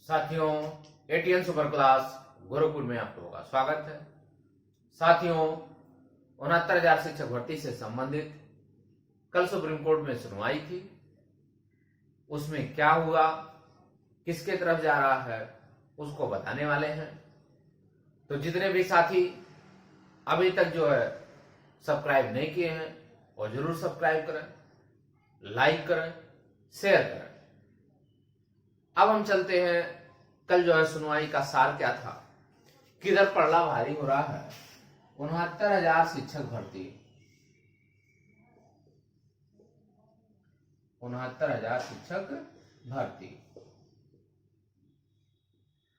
साथियों, ATN super class Gorakhpur में आप लोगों का स्वागत है। साथियों, 69,000 शिक्षक भर्ती से संबंधित कल सुप्रीम कोर्ट में सुनवाई थी। उसमें क्या हुआ, किसके तरफ जा रहा है, उसको बताने वाले हैं। तो जितने भी साथी अभी तक सब्सक्राइब नहीं किए हैं वो जरूर सब्सक्राइब करें, लाइक करें, शेयर करें। अब हम चलते हैं, कल सुनवाई का सार क्या था, किधर पड़ला भारी हो रहा है। 69,000 शिक्षक भर्ती, 69,000 शिक्षक भर्ती,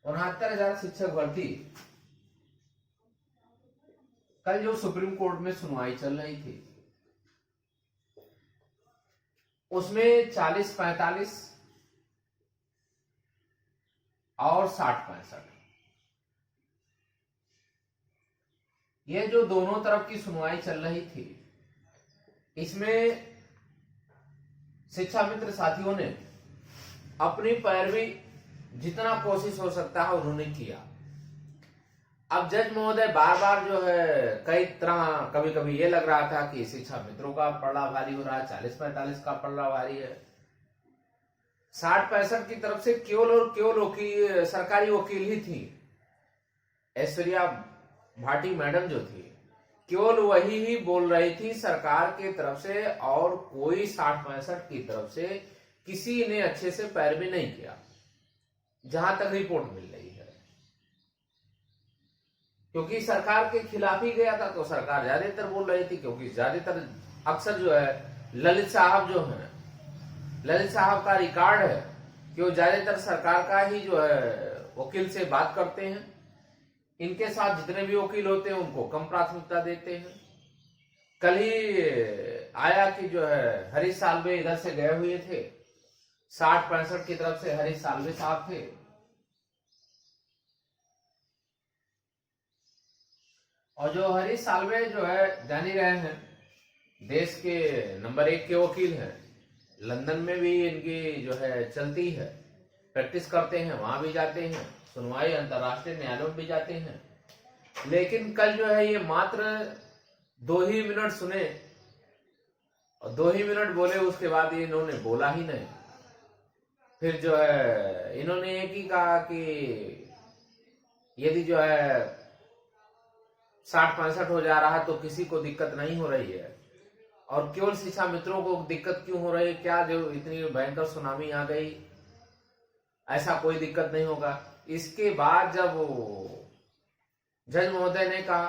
69,000 शिक्षक भर्ती। कल सुप्रीम कोर्ट में सुनवाई चल रही थी, उसमें 40-45 और 60-65 ये दोनों तरफ की सुनवाई चल रही थी। इसमें शिक्षा मित्र साथियों ने अपनी पैरवी जितना कोशिश हो सकता है उन्होंने किया। अब जज महोदय बार बार कई तरह, कभी कभी ये लग रहा था कि शिक्षा मित्रों का पलड़ा भारी हो रहा है, 40-45 का पलड़ा भारी है। 60-65 की तरफ से केवल और केवल सरकारी वकील ही थी। ऐश्वर्या भाटी मैडम थी, केवल वही ही बोल रही थी सरकार के तरफ से, और कोई 60-65 की तरफ से किसी ने अच्छे से पैरवी नहीं किया, जहां तक रिपोर्ट मिल रही है। क्योंकि सरकार के खिलाफ ही गया था तो सरकार ज्यादातर बोल रही थी, क्योंकि ज्यादातर अक्सर ललित साहब हैं, ललित साहब का रिकॉर्ड है कि वो ज्यादातर सरकार का ही वकील से बात करते हैं। इनके साथ जितने भी वकील होते हैं उनको कम प्राथमिकता देते हैं। कल ही आया कि हरीश साल्वे इधर से गए हुए थे, 60-65 की तरफ से हरीश साल्वे साहब थे। और हरीश साल्वे जान ही रहे हैं, देश के नंबर 1 के वकील हैं। लंदन में भी इनकी चलती है, प्रैक्टिस करते हैं, वहां भी जाते हैं, सुनवाई अंतरराष्ट्रीय न्यायालयों में भी जाते हैं। लेकिन कल ये मात्र 2 ही मिनट सुने और 2 ही मिनट बोले, उसके बाद इन्होंने बोला ही नहीं। फिर इन्होंने एक ही कहा कि यदि 60-65 हो जा रहा है तो किसी को दिक्कत नहीं हो रही है, और केवल शिक्षा मित्रों को दिक्कत क्यों हो रही है, क्या इतनी भयंकर सुनामी आ गई, ऐसा कोई दिक्कत नहीं होगा। इसके बाद जब जज महोदय ने कहा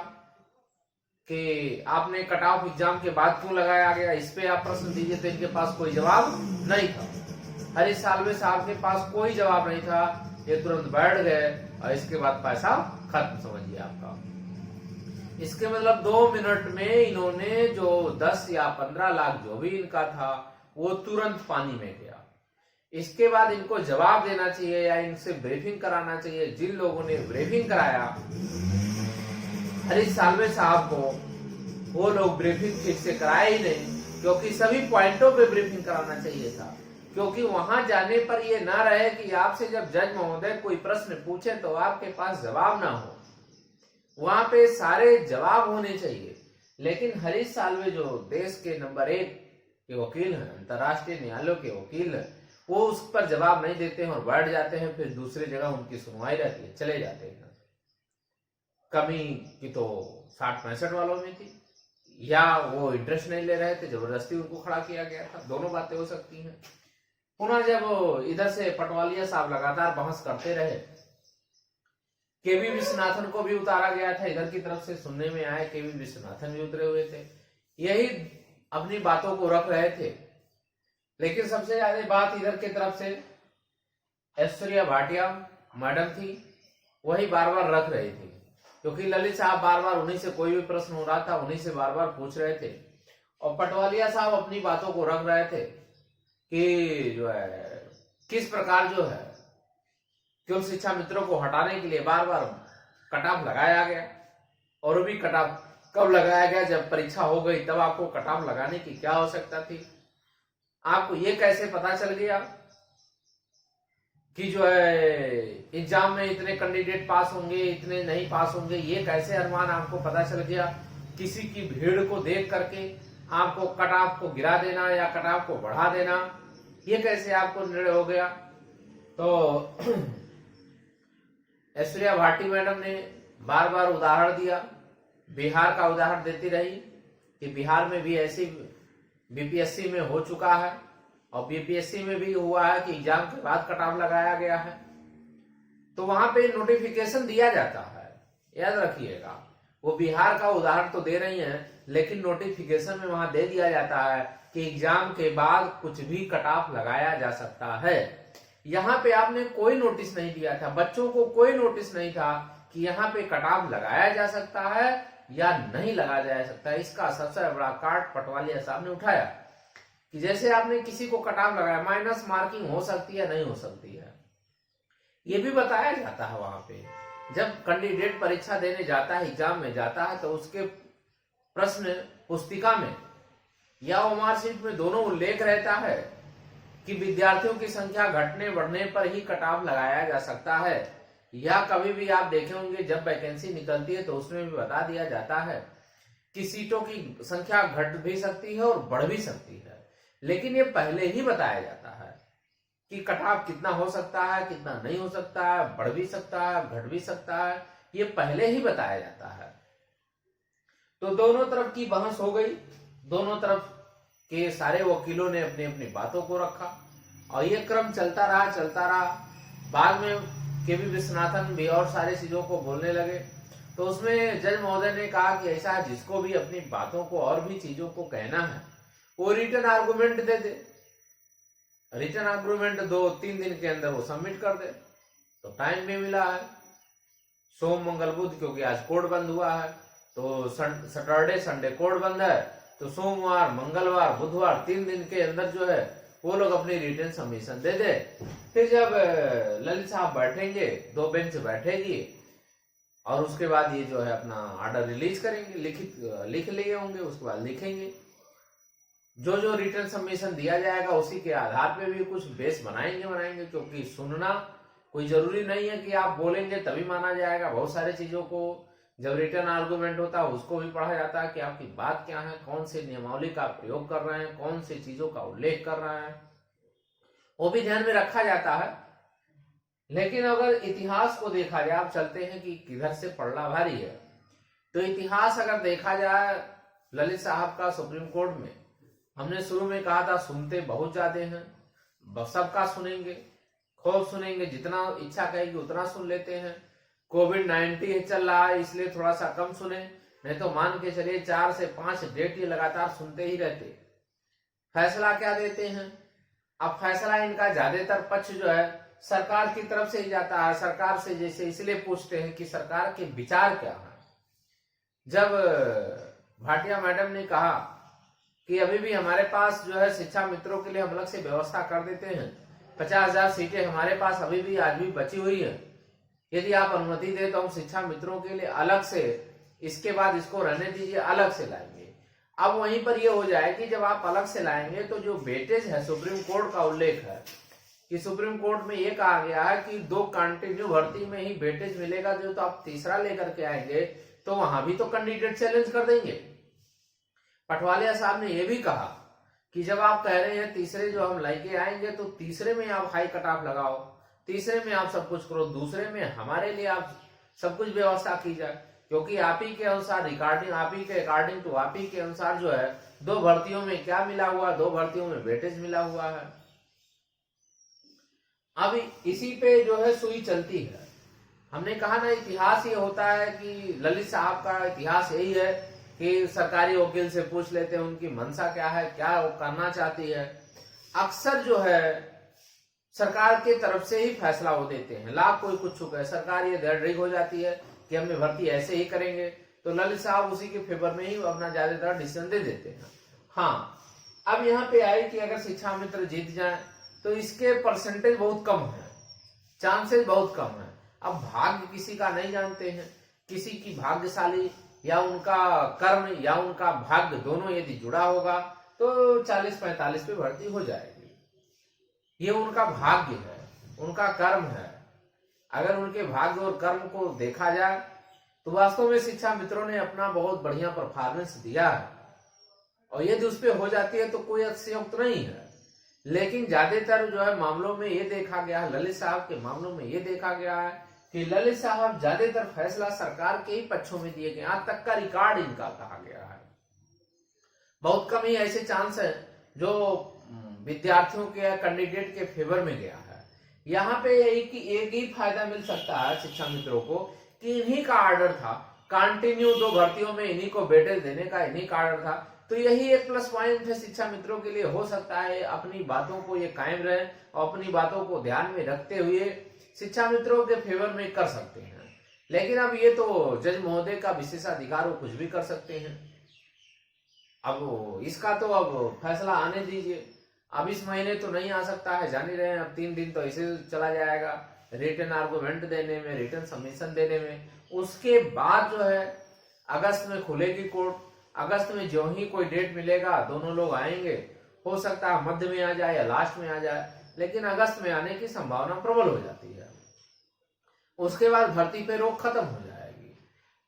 कि आपने कट ऑफ एग्जाम के बाद क्यों लगाया गया, इस पे आप प्रश्न दीजिए, तो इनके पास कोई जवाब नहीं था। हरीश साल्वे साहब के पास कोई जवाब नहीं था। ये तुरंत बैठ गए और इसके बाद पैसा खत्म, समझिए आपका। इसके मतलब 2 मिनट में इन्होंने 10 या 15 लाख जो भी इनका था वो तुरंत पानी में गया। इसके बाद इनको जवाब देना चाहिए या इनसे ब्रीफिंग कराना चाहिए। जिन लोगों ने ब्रीफिंग कराया हरीश साल्वे साहब को, वो लोग ब्रीफिंग ठीक से कराए ही नहीं, क्योंकि सभी पॉइंटों पे ब्रीफिंग कराना चाहिए था। क्योंकि वहां जाने पर ये ना रहे कि आपसे जब जज महोदय कोई प्रश्न पूछे तो आपके पास जवाब ना हो, वहां पे सारे जवाब होने चाहिए। लेकिन हरीश साल्वे देश के नंबर 1 के वकील हैं, अंतरराष्ट्रीय न्यायालयों के वकील हैं, वो उस पर जवाब नहीं देते हैं और बैठ जाते हैं। फिर दूसरी जगह उनकी सुनवाई रहती है, चले जाते हैं। कमी की तो 60-65 वालों में थी, या वो इंटरेस्ट नहीं ले रहे थे, जबरदस्ती उनको खड़ा किया गया था। दोनों बातें हो सकती हैं। पुनः जब इधर से पटवालिया साहब लगातार बहस करते रहे, केवी विश्वनाथन को भी उतारा गया था। इधर की तरफ से सुनने में आया केवी विश्वनाथन भी उतरे हुए थे, यही अपनी बातों को रख रहे थे। लेकिन सबसे ज्यादा बात इधर की तरफ से ऐश्वर्या भाटिया मैडम थी, वही बार बार रख रही थी, क्योंकि ललित साहब बार बार उन्हीं से कोई भी प्रश्न हो रहा था उन्हीं से बार बार पूछ रहे थे, और पटवालिया साहब अपनी बातों को रख रहे थे कि किस प्रकार क्यों शिक्षा मित्रों को हटाने के लिए बार बार कट ऑफ लगाया गया। और भी कट ऑफ कब लगाया गया, जब परीक्षा हो गई तब आपको कट ऑफ लगाने की क्या आवश्यकता थी। आपको ये कैसे पता चल गया कि जो है एग्जाम में इतने कैंडिडेट पास होंगे, इतने नहीं पास होंगे, ये कैसे अनुमान आपको पता चल गया? किसी की भीड़ को देख करके आपको कट ऑफ को गिरा देना या कट ऑफ को बढ़ा देना, ये कैसे आपको निर्णय हो गया? तो ऐश्वर्या भाटी मैडम ने बार बार उदाहरण दिया, बिहार का उदाहरण देती रही कि बिहार में भी ऐसी बीपीएससी में हो चुका है और बीपीएससी में भी हुआ है कि एग्जाम के बाद कट ऑफ लगाया गया है। तो वहां पे नोटिफिकेशन दिया जाता है, याद रखिएगा। वो बिहार का उदाहरण तो दे रही हैं, लेकिन नोटिफिकेशन में वहां दे दिया जाता है कि एग्जाम के बाद कुछ भी कट ऑफ लगाया जा सकता है। यहाँ पे आपने कोई नोटिस नहीं दिया था, बच्चों को कोई नोटिस नहीं था कि यहाँ पे कट ऑफ लगाया जा सकता है या नहीं लगाया जा सकता है। इसका सबसे बड़ा कार्ड पटवालिया साहब ने उठाया कि जैसे आपने किसी को कट ऑफ लगाया, माइनस मार्किंग हो सकती है, नहीं हो सकती है, ये भी बताया जाता है। वहां पे जब कैंडिडेट परीक्षा देने जाता है, एग्जाम में जाता है, तो उसके प्रश्न पुस्तिका में या मार्कशीट में दोनों उल्लेख रहता है कि विद्यार्थियों की संख्या घटने बढ़ने पर ही कट ऑफ लगाया जा सकता है। या कभी भी आप देखे होंगे जब वैकेंसी निकलती है तो उसमें भी बता दिया जाता है कि सीटों की संख्या घट भी सकती है और बढ़ भी सकती है, लेकिन ये पहले ही बताया जाता है कि कट ऑफ कितना हो सकता है, कितना नहीं हो सकता है, बढ़ भी सकता है, घट भी सकता है, ये पहले ही बताया जाता है। तो दोनों तरफ की बहस हो गई, दोनों तरफ के सारे वकीलों ने अपनी अपनी बातों को रखा और ये क्रम चलता रहा। बाद में केवी विश्वनाथन भी और सारी चीजों को बोलने लगे, तो उसमें जज महोदय ने कहा कि ऐसा जिसको भी अपनी बातों को और भी चीजों को कहना है वो रिटर्न आर्गुमेंट दे दे, रिटर्न आर्गुमेंट 2-3 दिन के अंदर वो सबमिट कर दे। तो टाइम भी मिला है, सोम मंगल बुध, क्योंकि आज कोर्ट बंद हुआ है, तो सैटरडे संडे कोर्ट बंद है, तो सोमवार मंगलवार बुधवार 3 दिन के अंदर जो है वो लोग अपनी रिटर्न सबमिशन दे दे। फिर जब ललित साहब बैठेंगे, 2 बेंच बैठेगी और उसके बाद ये जो है अपना ऑर्डर रिलीज करेंगे, लिख लिए होंगे, उसके बाद लिखेंगे। जो जो रिटर्न सबमिशन दिया जाएगा उसी के आधार पे भी कुछ बेस बनाएंगे, क्योंकि सुनना कोई जरूरी नहीं है कि आप बोलेंगे तभी माना जाएगा। बहुत सारे चीजों को जब रिटर्न आर्गुमेंट होता है उसको भी पढ़ा जाता है कि आपकी बात क्या है, कौन से नियमावली का प्रयोग कर रहे हैं, कौन सी चीजों का उल्लेख कर रहे हैं, वो भी ध्यान में रखा जाता है। लेकिन अगर इतिहास को देखा जाए, आप चलते हैं कि किधर से पड़ना भारी है, तो इतिहास अगर देखा जाए ललित साहब का सुप्रीम कोर्ट में, हमने शुरू में कहा था सुनते बहुत ज्यादा हैं, सबका सुनेंगे, खूब सुनेंगे, जितना इच्छा कहेगी उतना सुन लेते हैं। कोविड-19 चल रहा है इसलिए थोड़ा सा कम सुने, नहीं तो मान के चलिए 4 से 5 डेट ये लगातार सुनते ही रहते। फैसला क्या देते हैं? अब फैसला इनका ज्यादातर पक्ष जो है सरकार की तरफ से ही जाता है। सरकार से जैसे इसलिए पूछते हैं कि सरकार के विचार क्या है। जब भाटिया मैडम ने कहा कि अभी भी हमारे पास जो है शिक्षा मित्रों के लिए हम अलग से व्यवस्था कर देते हैं, 50,000 सीटें हमारे पास अभी भी आज भी बची हुई है, यदि आप अनुमति दे तो हम शिक्षा मित्रों के लिए अलग से, इसके बाद इसको रहने दीजिए, अलग से लाएंगे। अब वहीं पर यह हो जाए कि जब आप अलग से लाएंगे तो जो वेटेज है, सुप्रीम कोर्ट का उल्लेख है कि सुप्रीम कोर्ट में यह कहा गया है कि 2 कंटिन्यू भर्ती में ही वेटेज मिलेगा, जो तो आप तीसरा लेकर के आएंगे तो वहां भी तो कैंडिडेट चैलेंज कर देंगे। पटवालिया साहब ने यह भी कहा कि जब आप कह रहे हैं तीसरे जो हम लेके आएंगे तो तीसरे में आप हाई कट ऑफ लगाओ, तीसरे में आप सब कुछ करो, दूसरे में हमारे लिए आप सब कुछ व्यवस्था की जाए, क्योंकि आप ही के अनुसार रिकॉर्डिंग, आप ही के अकॉर्डिंग टू आप ही के अनुसार जो है 2 भर्तियों में क्या मिला हुआ, 2 भर्तियों में वेटेज मिला हुआ है। अब इसी पे जो है सुई चलती है। हमने कहा ना, इतिहास ये होता है कि ललित साहब का इतिहास यही है कि सरकारी वकील से पूछ लेते हैं उनकी मंशा क्या है, क्या वो करना चाहती है। अक्सर जो है सरकार के तरफ से ही फैसला वो देते हैं, लाख कोई कुछ चुका है, सरकार ये दृढ़ हो जाती है कि हमने भर्ती ऐसे ही करेंगे, तो ललित साहब उसी के फेवर में ही अपना ज्यादातर डिसीजन दे देते हैं। हाँ, अब यहाँ पे आई कि अगर शिक्षा मित्र जीत जाए तो इसके परसेंटेज बहुत कम है, चांसेस बहुत कम है। अब भाग्य किसी का नहीं जानते हैं, किसी की भाग्यशाली या उनका कर्म या उनका भाग्य दोनों यदि जुड़ा होगा तो 40-45 पे भर्ती हो जाएगी, ये उनका भाग्य है। उनका कर्म है। अगर उनके भाग्य और कर्म को देखा जाए तो वास्तव में शिक्षा मित्रों ने अपना बहुत बढ़िया परफॉर्मेंस दिया है, और यदि उस पर हो जाती है तो कोई अतिशयोक्त नहीं है। लेकिन ज्यादातर जो है मामलों में ये देखा गया है, ललित साहब के मामलों में ये देखा गया है कि ललित साहब ज्यादातर फैसला सरकार के ही पक्षों में दिए गए, आज तक का रिकॉर्ड इनका कहा गया है। बहुत कम ही ऐसे चांस है जो विद्यार्थियों के या कैंडिडेट के फेवर में गया है। यहाँ पे एक ही फायदा मिल सकता है शिक्षा मित्रों को कि इन्हीं का ऑर्डर था, कंटिन्यू 2 भर्तियों में इन्हीं को वेटेज देने का इन्हीं का ऑर्डर था। तो यही एक प्लस पॉइंट है शिक्षा मित्रों के लिए। हो सकता है अपनी बातों को ये कायम रहे और अपनी बातों को ध्यान में रखते हुए शिक्षा मित्रों के फेवर में कर सकते हैं। लेकिन अब ये तो जज महोदय का विशेषाधिकार, वो कुछ भी कर सकते हैं। अब इसका तो अब फैसला आने दीजिए। अब इस महीने तो नहीं आ सकता है, जान ही रहे हैं। अब 3 दिन तो ऐसे चला जाएगा रिटन आर्गुमेंट देने में, रिटन सबमिशन देने में। उसके बाद जो है अगस्त में खुलेगी कोर्ट। अगस्त में जो ही कोई डेट मिलेगा दोनों लोग आएंगे। हो सकता है मध्य में आ जाए या लास्ट में आ जाए, लेकिन अगस्त में आने की संभावना प्रबल हो जाती है। उसके बाद भर्ती पे रोक खत्म हो जाएगी।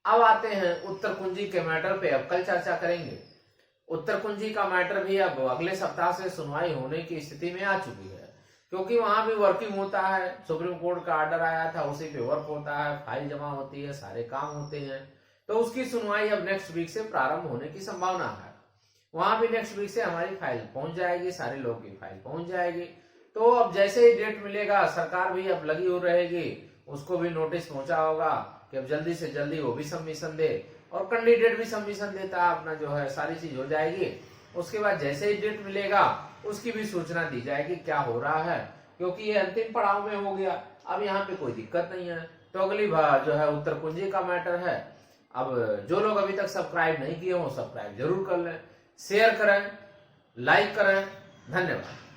अब आते हैं उत्तर कुंजी के मैटर पे, अब कल चर्चा करेंगे। उत्तर कुंजी का मैटर भी अब अगले सप्ताह से सुनवाई होने की स्थिति में आ चुकी है, क्योंकि वहां भी वर्किंग होता है। सुप्रीम कोर्ट का ऑर्डर आया था, उसी पे वर्क होता है, फाइल जमा होती है, सारे काम होते हैं। तो उसकी सुनवाई अब नेक्स्ट वीक से प्रारंभ होने की संभावना है। वहां भी नेक्स्ट वीक से हमारी फाइल पहुंच जाएगी, सारे लोगों की फाइल पहुंच जाएगी। तो अब जैसे ही डेट मिलेगा, सरकार भी अब लगी हो रहेगी, उसको भी नोटिस पहुंचा होगा कि अब जल्दी से जल्दी वो भी सबमिशन दे, और कैंडिडेट भी सबमिशन देता है अपना, जो है सारी चीज हो जाएगी। उसके बाद जैसे ही डेट मिलेगा उसकी भी सूचना दी जाएगी क्या हो रहा है, क्योंकि ये अंतिम पड़ाव में हो गया। अब यहाँ पे कोई दिक्कत नहीं है। तो अगली बार जो है उत्तर कुंजी का मैटर है। अब जो लोग अभी तक सब्सक्राइब नहीं किए हो सब्सक्राइब जरूर कर लें, शेयर करें, लाइक करें। धन्यवाद।